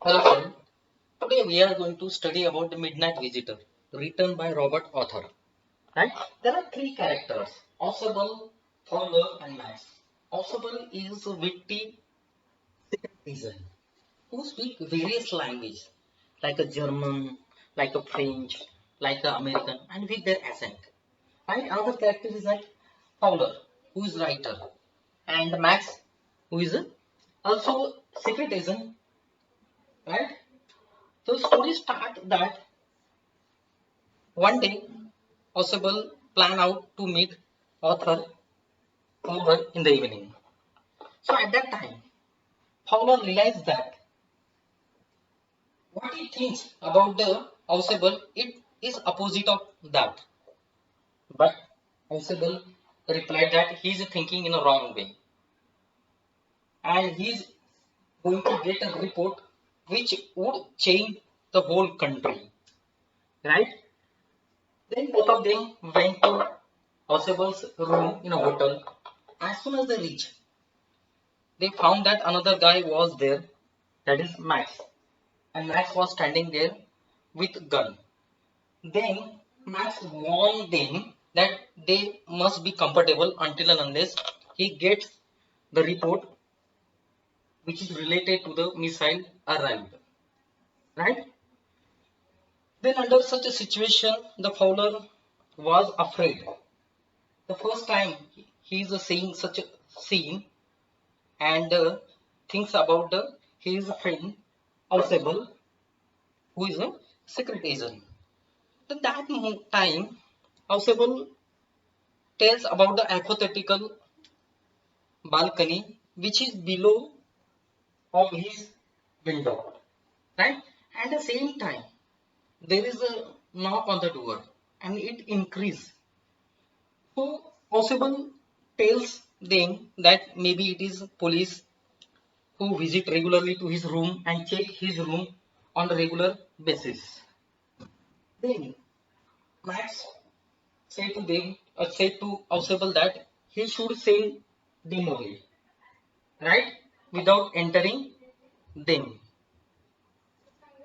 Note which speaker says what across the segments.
Speaker 1: Hello friend, today we are going to study about The Midnight Visitor, written by Robert Arthur. Right? There are three characters, Ausable, Fowler and Max. Ausable is a witty citizen who speak various languages like a German, like a French, like a American and with their accent. Right? Another character is like Fowler, who is writer, and Max, who is also secret agent. Right? So story start that one day, Possible plan out to meet author Fowler in the evening. So at that time, Fowler realized that what he thinks about the Possible, it is opposite of that. But Possible replied that he is thinking in a wrong way, and he is going to get a report which would change the whole country. Right? Then both of them went to Possible's room in a hotel. As soon as they reached, they found that another guy was there, that is Max, and Max was standing there with gun. Then Max warned them that they must be comfortable until and unless he gets the report which is related to the missile arrived. Right? Then under such a situation, the Fowler was afraid. The first time he is seeing such a scene and thinks about his friend Ausable, who is a secret agent. At that time, Ausable tells about the hypothetical balcony which is below of his window, right? At the same time, there is a knock on the door and it increases. So Ausable tells them that maybe it is police who visit regularly to his room and check his room on a regular basis. Then Max said to Ausable that he should send them away, right? Without entering them,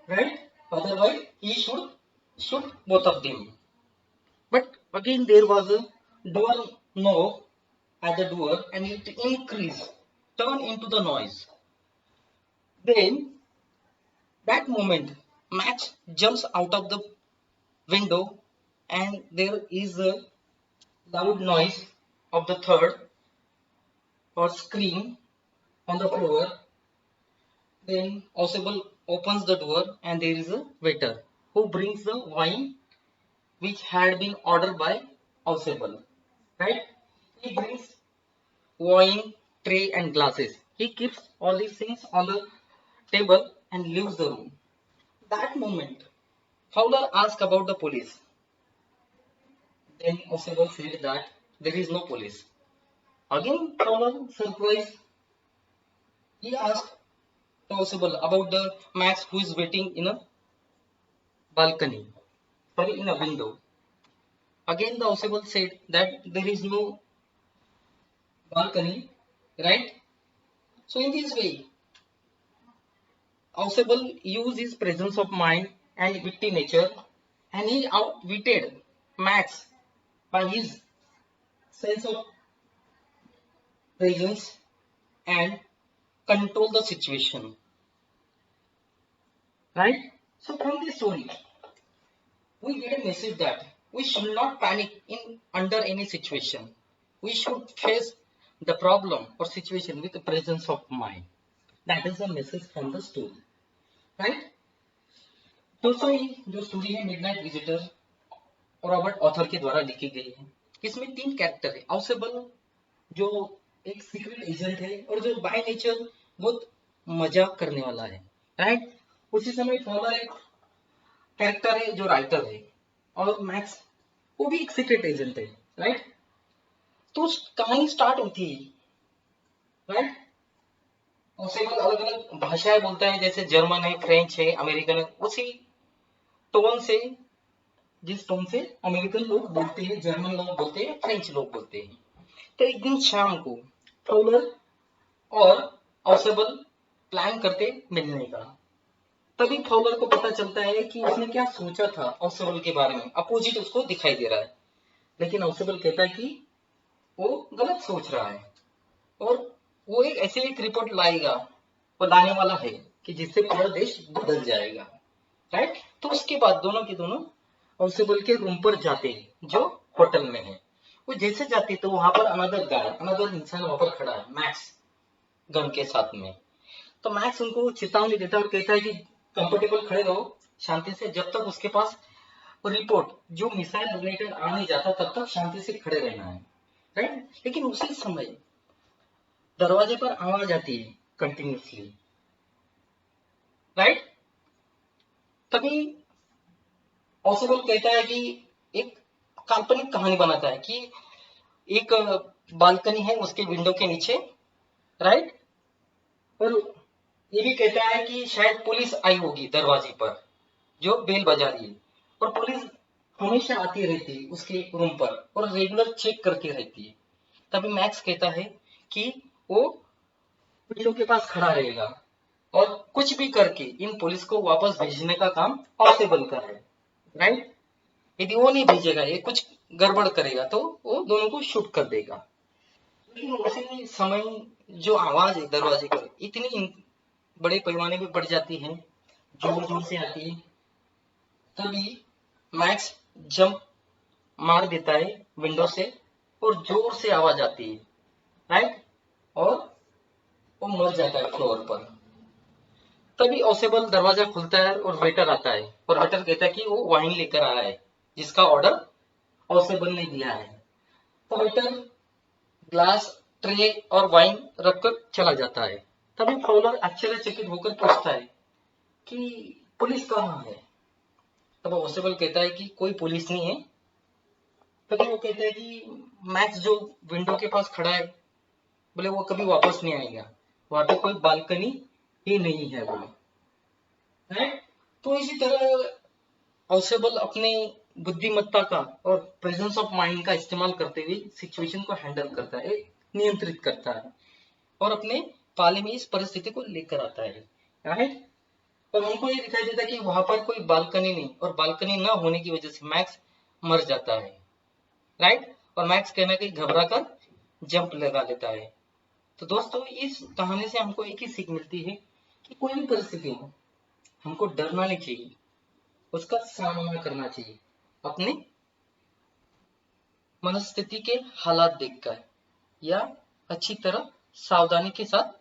Speaker 1: right? Otherwise, he should shoot both of them. But again, there was a door knock at the door, and it increased, turned into the noise. Then, that moment, Max jumps out of the window, and there is a loud noise of the third or scream on the floor. Then Ausable opens the door and there is a waiter who brings the wine which had been ordered by Ausable. Right? He brings wine, tray and glasses. He keeps all these things on the table and leaves the room. That moment, Fowler asks about the police. Then Ausable said that there is no police. Again, Fowler, surprised, he asked Ausable about the Max who is waiting in a balcony, sorry, in a window. Again, the Ausable said that there is no balcony, right? So, in this way, Ausable used his presence of mind and witty nature and he outwitted Max by his sense of presence and control the situation, right? So, from this story, we get a message that we should not panic in under any situation. We should face the problem or situation with the presence of mind. That is the message from the story, right? दोस्तों ये जो story है midnight visitor Robert author के द्वारा लिखी गई है इसमें तीन कैरेक्टर है आउसेबल जो एक सीक्रेट एजेंट है और जो बाय नेचर बहुत मजाक करने वाला है राइट उसी समय फॉलर एक कैरेक्टर है जो राइटर है और मैक्स वो भी एक सीक्रेट एजेंट है राइट तो कहानी स्टार्ट होती है राइट आउसेबल अलग अलग भाषाएं बोलता है जैसे जर्मन है फ्रेंच है अमेरिकन है उसी टोन से जिस टोन से अमेरिकन लोग बोलते हैं जर्मन लोग बोलते हैं फ्रेंच लोग बोलते हैं तो एक दिन शाम को फॉलर और ऑसेबल प्लान करते मिलने का तभी फॉलर को पता चलता है कि उसने क्या सोचा था ऑसेबल के बारे में, अपोजिट उसको दिखाई दे रहा है, लेकिन ऑसेबल कहता है कि वो गलत सोच रहा है और वो एक ऐसे एक रिपोर्ट लाएगा, वो लाने वाला है कि जिससे पूरा देश बदल जाएगा, राइट। तो उसके बाद दोनों के दोनों ऑसेबल के रूम पर जाते हैं जो होटल में है। वो जैसे जाते तो वहां पर अनदर गाय, अनदर इंसान वहां पर खड़ा है, मैक्स गन के साथ में। तो मैक्स उनको चेतावनी देता है और कहता है कि कंफर्टेबल खड़े रहो शांति से, जब तक उसके पास रिपोर्ट जो मिसाइल रिलेटेड आ नहीं जाता तब तक शांति से खड़े रहना है, राइट। लेकिन उसी समय दरवाजे पर आवाज आती है कंटिन्यूसली, राइट। तभी ऑसेबल कहता है कि एक काल्पनिक कहानी बनाता है कि एक बालकनी है उसके विंडो के नीचे, राइट। और ये भी कहता है कि शायद पुलिस आई होगी दरवाजे पर जो बेल बजा रही है, और पुलिस हमेशा आती रहती है उसके रूम पर और रेगुलर चेक करती रहती है। तभी मैक्स कहता है कि वो विंडो के पास खड़ा रहेगा और कुछ भी करके इन पुलिस को वापस भेजने का काम पॉसिबल का है, राइट। यदि वो नहीं भेजेगा, ये कुछ गड़बड़ करेगा तो वो दोनों को शूट कर देगा। लेकिन उसी समय जो आवाज है दरवाजे पर इतनी बड़े पैमाने पे बढ़ जाती है, जोर जोर से आती है, तभी मैक्स जंप मार देता है विंडो से और जोर से आवाज आती है, राइट। और वो मर जाता है फ्लोर पर। तभी ऑसेबल दरवाजा खुलता है और वेटर आता है और वेटर कहता है कि वो वाइन लेकर आया है जिसका ऑर्डर ऑसेबल ने दिया है। तो वेटर ग्लास, ट्रे और वाइन रखकर चला जाता है। तभी फॉलर आश्चर्यचकित होकर पूछता है कि पुलिस कहाँ है। तब ऑसेबल कहता है कि कोई पुलिस नहीं है। तभी वो कहता है कि मैक्स जो विंडो के पास खड़ा है, बोले वो कभी वापस नहीं आएगा, वहां पे कोई बालकनी ही नहीं है बोले, है। तो इसी तरह ऑसेबल अपने बुद्धिमत्ता का और प्रेजेंस ऑफ माइंड का इस्तेमाल करते हुए सिचुएशन को हैंडल करता है, नियंत्रित करता है और अपने पाले में इस परिस्थिति को लेकर आता है, राइट। और हमको ये दिखाई देता है कि वहां पर कोई बालकनी नहीं और बालकनी न होने की वजह से मैक्स मर जाता है, राइट। और मैक्स कहना कि घबरा कर जंप लगा लेता है। तो दोस्तों इस कहानी से हमको एक ही सीख मिलती है कि कोई भी परिस्थिति हो हमको डरना नहीं चाहिए, उसका सामना करना चाहिए अपने मनस्थिति के हालात देखकर या अच्छी तरह सावधानी के साथ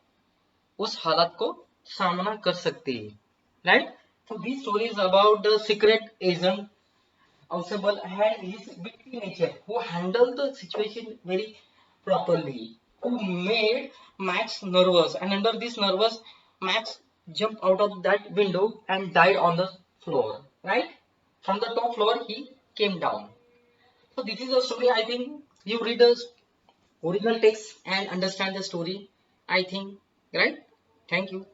Speaker 1: उस हालात को सामना कर सकते हैं, right. So this story is about the secret agent Ausable and his witty nature, who handled the situation very properly, who made Max nervous, and under this nervous, Max jumped out of that window and died on the floor, right. From the top floor he came down. So this is a story. I think you read the original text and understand the story, I think, right. Thank you.